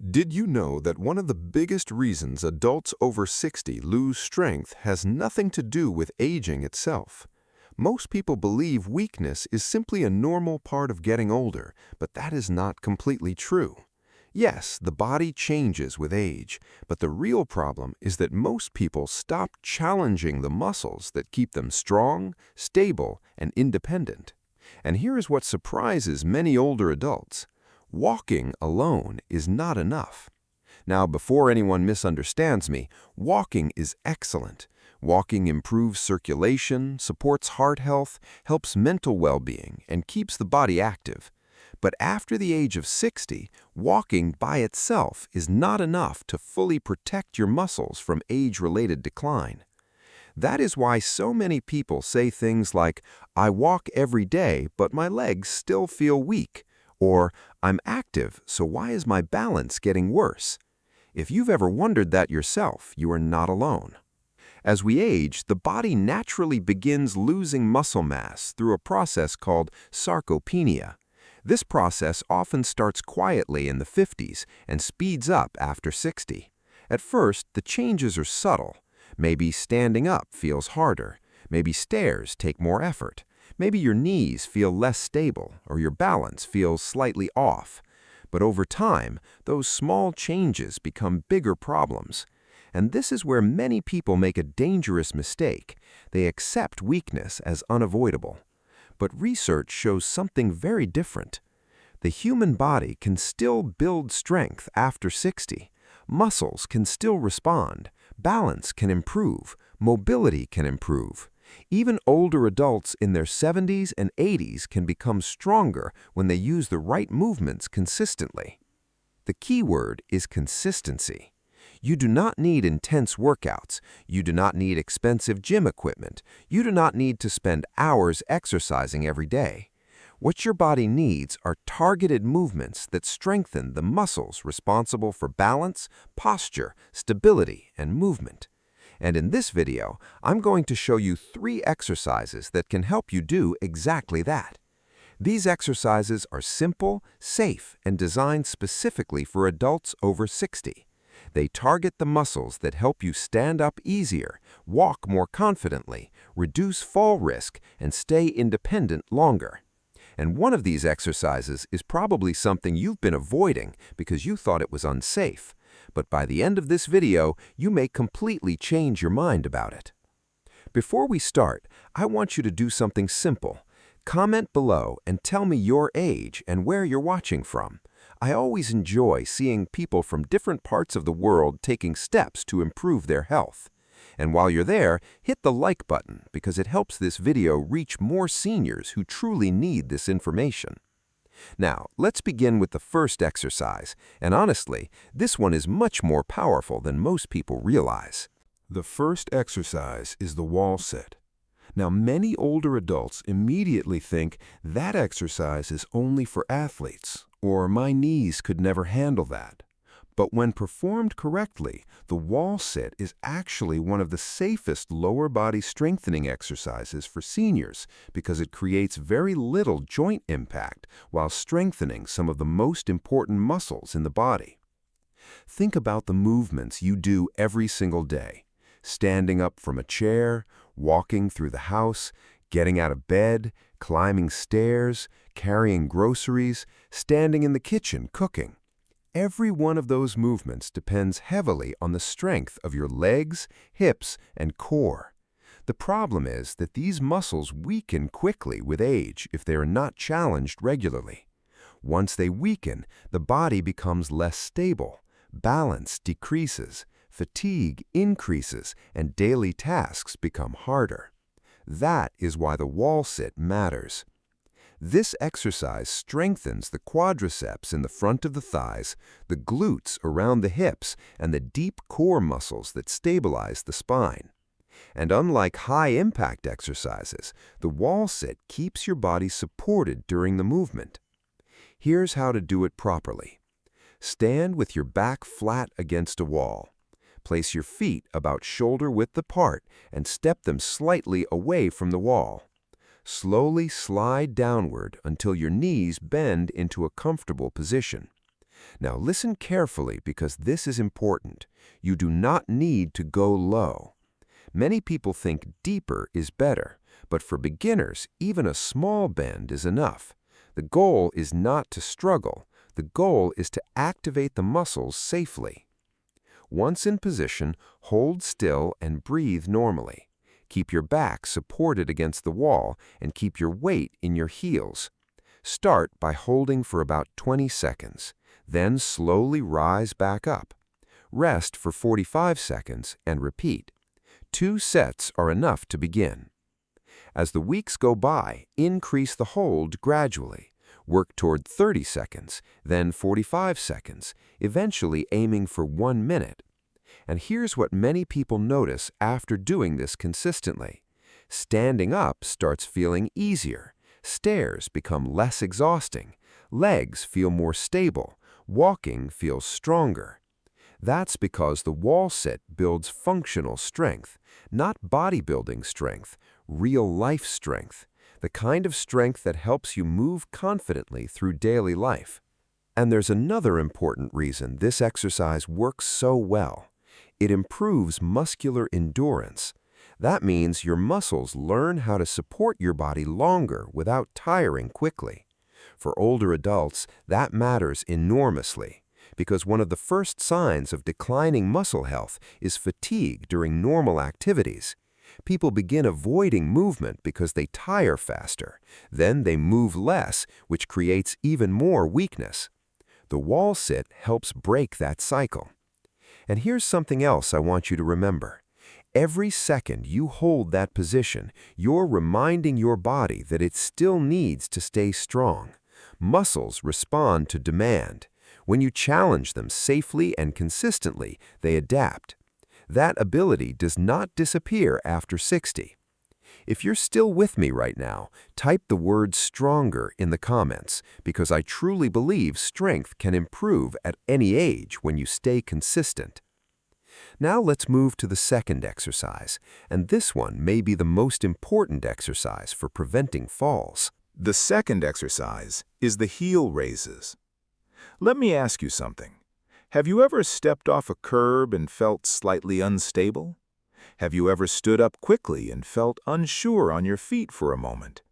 Did you know that one of the biggest reasons adults over 60 lose strength has nothing to do with aging itself? Most people believe weakness is simply a normal part of getting older, but that is not completely true. Yes, the body changes with age, but the real problem is that most people stop challenging the muscles that keep them strong, stable, and independent. And here is what surprises many older adults. Walking alone is not enough. Now, before anyone misunderstands me, walking is excellent. Walking improves circulation, supports heart health, helps mental well-being, and keeps the body active. But after the age of 60, walking by itself is not enough to fully protect your muscles from age-related decline. That is why so many people say things like, "I walk every day, but my legs still feel weak," or "I'm active, so why is my balance getting worse?" If you've ever wondered that yourself, you are not alone. As we age, the body naturally begins losing muscle mass through a process called sarcopenia. This process often starts quietly in the 50s and speeds up after 60. At first, the changes are subtle. Maybe standing up feels harder. Maybe stairs take more effort. Maybe your knees feel less stable or your balance feels slightly off. But over time, those small changes become bigger problems. And this is where many people make a dangerous mistake. They accept weakness as unavoidable. But research shows something very different. The human body can still build strength after 60. Muscles can still respond. Balance can improve. Mobility can improve. Even older adults in their 70s and 80s can become stronger when they use the right movements consistently. The key word is consistency. You do not need intense workouts. You do not need expensive gym equipment. You do not need to spend hours exercising every day. What your body needs are targeted movements that strengthen the muscles responsible for balance, posture, stability, and movement. And in this video, I'm going to show you 3 exercises that can help you do exactly that. These exercises are simple, safe, and designed specifically for adults over 60. They target the muscles that help you stand up easier, walk more confidently, reduce fall risk, and stay independent longer. And one of these exercises is probably something you've been avoiding because you thought it was unsafe. But by the end of this video, you may completely change your mind about it. Before we start, I want you to do something simple. Comment below and tell me your age and where you're watching from. I always enjoy seeing people from different parts of the world taking steps to improve their health. And while you're there, hit the like button because it helps this video reach more seniors who truly need this information. Now, let's begin with the first exercise, and honestly, this one is much more powerful than most people realize. The first exercise is the wall sit. Now, many older adults immediately think that exercise is only for athletes, or my knees could never handle that. But when performed correctly, the wall sit is actually one of the safest lower body strengthening exercises for seniors because it creates very little joint impact while strengthening some of the most important muscles in the body. Think about the movements you do every single day. Standing up from a chair, walking through the house, getting out of bed, climbing stairs, carrying groceries, standing in the kitchen cooking. Every one of those movements depends heavily on the strength of your legs, hips, and core. The problem is that these muscles weaken quickly with age if they are not challenged regularly. Once they weaken, the body becomes less stable, balance decreases, fatigue increases, and daily tasks become harder. That is why the wall sit matters. This exercise strengthens the quadriceps in the front of the thighs, the glutes around the hips, and the deep core muscles that stabilize the spine. And unlike high-impact exercises, the wall sit keeps your body supported during the movement. Here's how to do it properly. Stand with your back flat against a wall. Place your feet about shoulder-width apart and step them slightly away from the wall. Slowly slide downward until your knees bend into a comfortable position. Now listen carefully because this is important. You do not need to go low. Many people think deeper is better, but for beginners, even a small bend is enough. The goal is not to struggle. The goal is to activate the muscles safely. Once in position, hold still and breathe normally. Keep your back supported against the wall and keep your weight in your heels. Start by holding for about 20 seconds, then slowly rise back up. Rest for 45 seconds and repeat. 2 sets are enough to begin. As the weeks go by, increase the hold gradually. Work toward 30 seconds, then 45 seconds, eventually aiming for 1 minute. And here's what many people notice after doing this consistently. Standing up starts feeling easier. Stairs become less exhausting. Legs feel more stable. Walking feels stronger. That's because the wall sit builds functional strength, not bodybuilding strength, real-life strength, the kind of strength that helps you move confidently through daily life. And there's another important reason this exercise works so well. It improves muscular endurance. That means your muscles learn how to support your body longer without tiring quickly. For older adults, that matters enormously, because one of the first signs of declining muscle health is fatigue during normal activities. People begin avoiding movement because they tire faster. Then they move less, which creates even more weakness. The wall sit helps break that cycle. And here's something else I want you to remember. Every second you hold that position, you're reminding your body that it still needs to stay strong. Muscles respond to demand. When you challenge them safely and consistently, they adapt. That ability does not disappear after 60. If you're still with me right now, type the word stronger in the comments, because I truly believe strength can improve at any age when you stay consistent. Now let's move to the second exercise, and this one may be the most important exercise for preventing falls. The second exercise is the heel raises. Let me ask you something. Have you ever stepped off a curb and felt slightly unstable? Have you ever stood up quickly and felt unsure on your feet for a moment?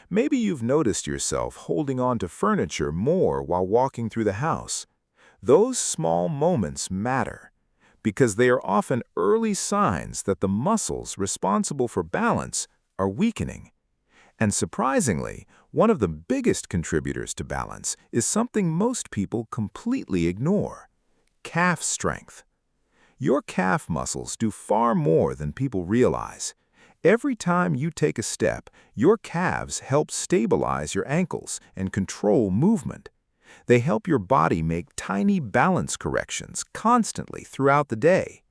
Maybe you've noticed yourself holding on to furniture more while walking through the house. Those small moments matter, because they are often early signs that the muscles responsible for balance are weakening. And surprisingly, one of the biggest contributors to balance is something most people completely ignore: calf strength. Your calf muscles do far more than people realize. Every time you take a step, your calves help stabilize your ankles and control movement. They help your body make tiny balance corrections constantly throughout the day.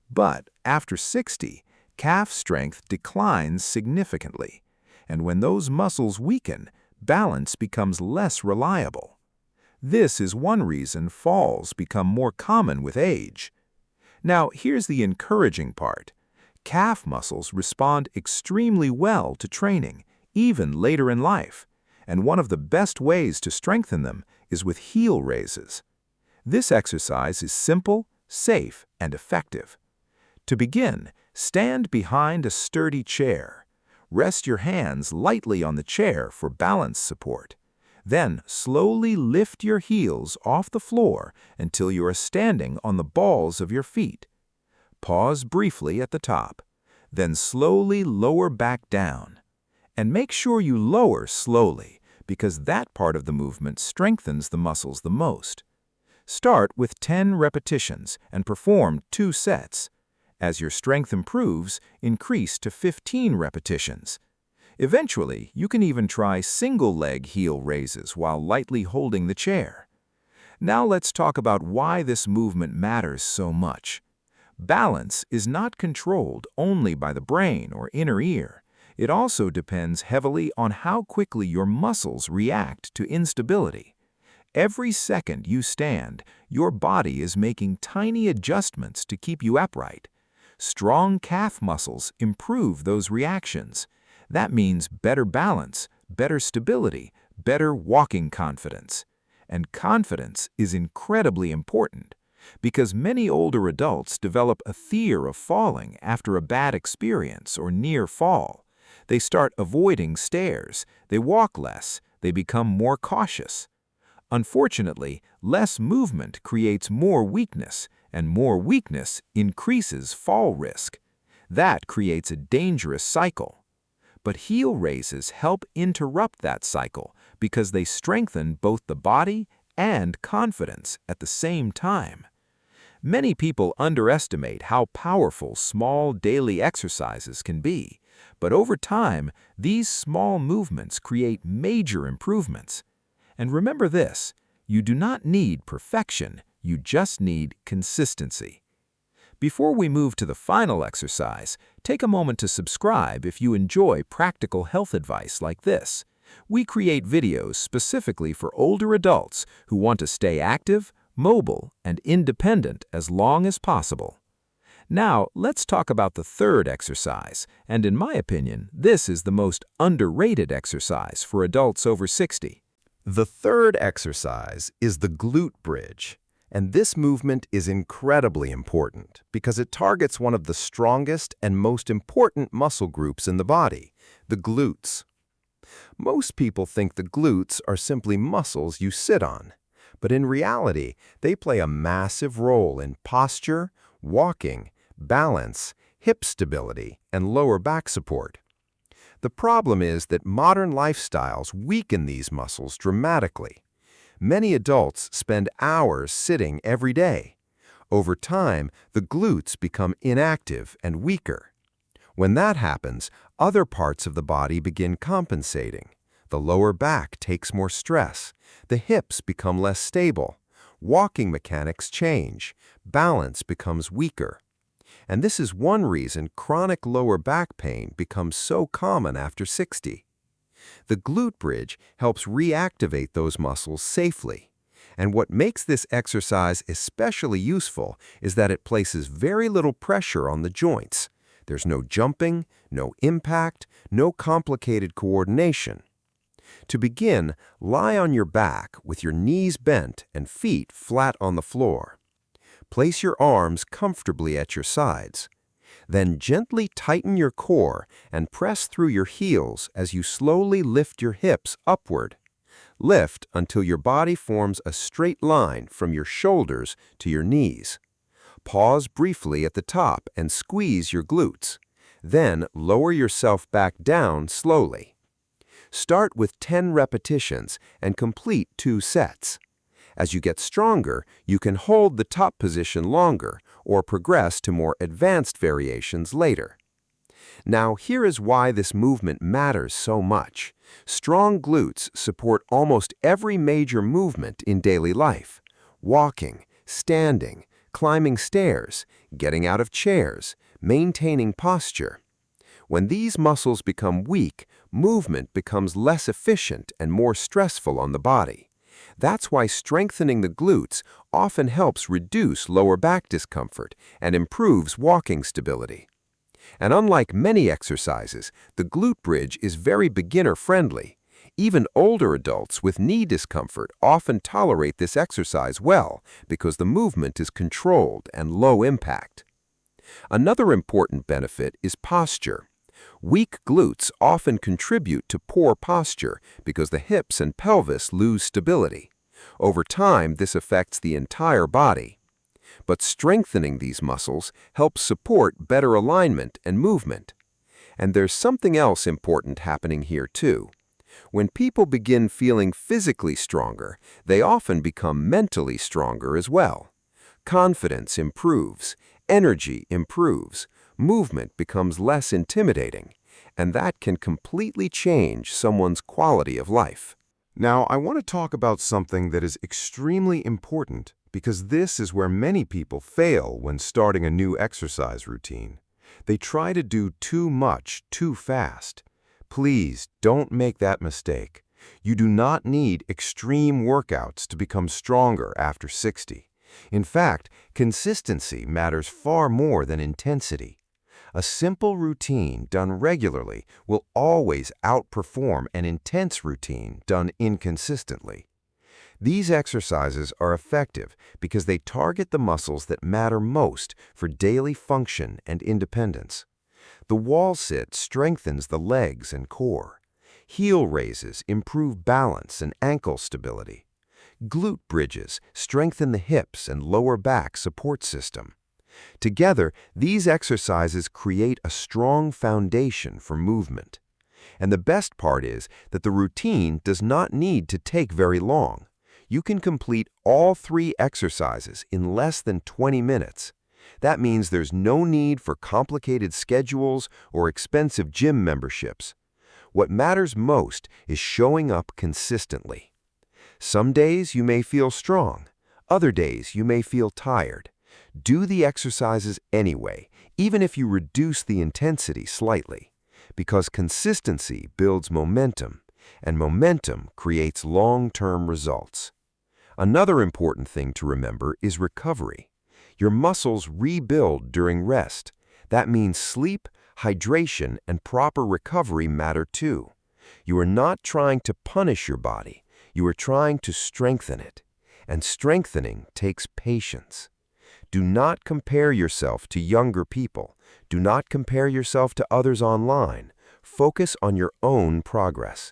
But after 60, calf strength declines significantly, and when those muscles weaken, balance becomes less reliable. This is one reason falls become more common with age. Now, here's the encouraging part. Calf muscles respond extremely well to training, even later in life, and one of the best ways to strengthen them is with heel raises. This exercise is simple, safe, and effective. To begin, stand behind a sturdy chair. Rest your hands lightly on the chair for balance support. Then slowly lift your heels off the floor until you are standing on the balls of your feet. Pause briefly at the top, then slowly lower back down. And make sure you lower slowly, because that part of the movement strengthens the muscles the most. Start with 10 repetitions and perform 2 sets. As your strength improves, increase to 15 repetitions. Eventually, you can even try single-leg heel raises while lightly holding the chair. Now let's talk about why this movement matters so much. Balance is not controlled only by the brain or inner ear. It also depends heavily on how quickly your muscles react to instability. Every second you stand, your body is making tiny adjustments to keep you upright. Strong calf muscles improve those reactions. That means better balance, better stability, better walking confidence. And confidence is incredibly important because many older adults develop a fear of falling after a bad experience or near fall. They start avoiding stairs, they walk less, they become more cautious. Unfortunately, less movement creates more weakness, and more weakness increases fall risk. That creates a dangerous cycle. But heel raises help interrupt that cycle because they strengthen both the body and confidence at the same time. Many people underestimate how powerful small daily exercises can be, but over time, these small movements create major improvements. And remember this, you do not need perfection, you just need consistency. Before we move to the final exercise, take a moment to subscribe if you enjoy practical health advice like this. We create videos specifically for older adults who want to stay active, mobile, and independent as long as possible. Now, let's talk about the third exercise, and in my opinion, this is the most underrated exercise for adults over 60. The third exercise is the glute bridge, and this movement is incredibly important because it targets one of the strongest and most important muscle groups in the body, the glutes. Most people think the glutes are simply muscles you sit on, but in reality, they play a massive role in posture, walking, balance, hip stability, and lower back support. The problem is that modern lifestyles weaken these muscles dramatically. Many adults spend hours sitting every day. Over time, the glutes become inactive and weaker. When that happens, other parts of the body begin compensating. The lower back takes more stress. The hips become less stable. Walking mechanics change. Balance becomes weaker. And this is one reason chronic lower back pain becomes so common after 60. The glute bridge helps reactivate those muscles safely. And what makes this exercise especially useful is that it places very little pressure on the joints. There's no jumping, no impact, no complicated coordination. To begin, lie on your back with your knees bent and feet flat on the floor. Place your arms comfortably at your sides. Then gently tighten your core and press through your heels as you slowly lift your hips upward. Lift until your body forms a straight line from your shoulders to your knees. Pause briefly at the top and squeeze your glutes. Then lower yourself back down slowly. Start with 10 repetitions and complete 2 sets. As you get stronger, you can hold the top position longer or progress to more advanced variations later. Now, here is why this movement matters so much. Strong glutes support almost every major movement in daily life: walking, standing, climbing stairs, getting out of chairs, maintaining posture. When these muscles become weak, movement becomes less efficient and more stressful on the body. That's why strengthening the glutes often helps reduce lower back discomfort and improves walking stability. And unlike many exercises, the glute bridge is very beginner-friendly. Even older adults with knee discomfort often tolerate this exercise well because the movement is controlled and low impact. Another important benefit is posture. Weak glutes often contribute to poor posture because the hips and pelvis lose stability. Over time, this affects the entire body. But strengthening these muscles helps support better alignment and movement. And there's something else important happening here too. When people begin feeling physically stronger, they often become mentally stronger as well. Confidence improves, energy improves, movement becomes less intimidating, and that can completely change someone's quality of life. Now, I want to talk about something that is extremely important because this is where many people fail when starting a new exercise routine. They try to do too much too fast. Please don't make that mistake. You do not need extreme workouts to become stronger after 60. In fact, consistency matters far more than intensity. A simple routine done regularly will always outperform an intense routine done inconsistently. These exercises are effective because they target the muscles that matter most for daily function and independence. The wall sit strengthens the legs and core. Heel raises improve balance and ankle stability. Glute bridges strengthen the hips and lower back support system. Together, these exercises create a strong foundation for movement. And the best part is that the routine does not need to take very long. You can complete all 3 exercises in less than 20 minutes. That means there's no need for complicated schedules or expensive gym memberships. What matters most is showing up consistently. Some days you may feel strong. Other days you may feel tired. Do the exercises anyway, even if you reduce the intensity slightly, because consistency builds momentum, and momentum creates long-term results. Another important thing to remember is recovery. Your muscles rebuild during rest. That means sleep, hydration, and proper recovery matter too. You are not trying to punish your body. You are trying to strengthen it. And strengthening takes patience. Do not compare yourself to younger people. Do not compare yourself to others online. Focus on your own progress.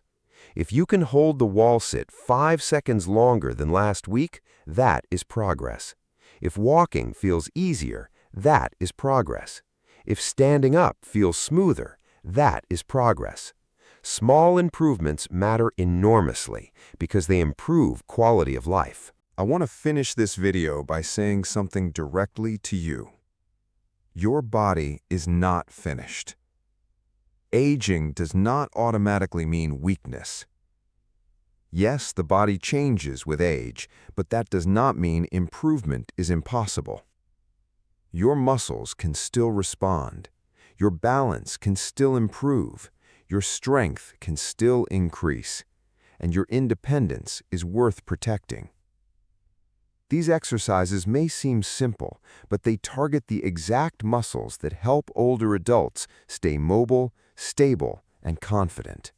If you can hold the wall sit 5 seconds longer than last week, that is progress. If walking feels easier, that is progress. If standing up feels smoother, that is progress. Small improvements matter enormously because they improve quality of life. I want to finish this video by saying something directly to you. Your body is not finished. Aging does not automatically mean weakness. Yes, the body changes with age, but that does not mean improvement is impossible. Your muscles can still respond. Your balance can still improve. Your strength can still increase. And your independence is worth protecting. These exercises may seem simple, but they target the exact muscles that help older adults stay mobile, stable, and confident.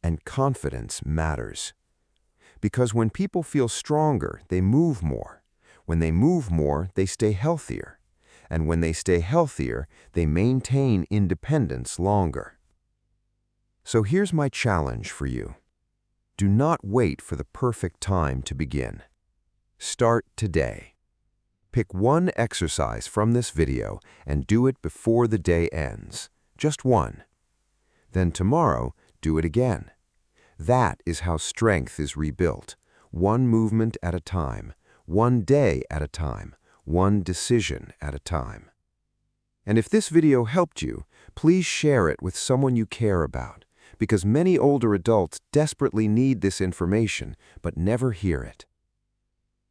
And confidence matters. Because when people feel stronger, they move more. When they move more, they stay healthier. And when they stay healthier, they maintain independence longer. So here's my challenge for you. Do not wait for the perfect time to begin. Start today. Pick one exercise from this video and do it before the day ends. Just one. Then tomorrow, do it again. That is how strength is rebuilt. One movement at a time, one day at a time, one decision at a time. And if this video helped you, please share it with someone you care about, because many older adults desperately need this information but never hear it.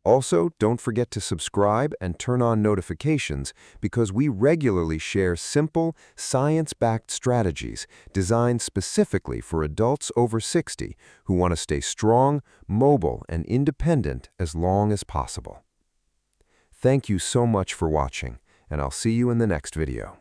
Also, don't forget to subscribe and turn on notifications because we regularly share simple, science-backed strategies designed specifically for adults over 60 who want to stay strong, mobile, and independent as long as possible. Thank you so much for watching, and I'll see you in the next video.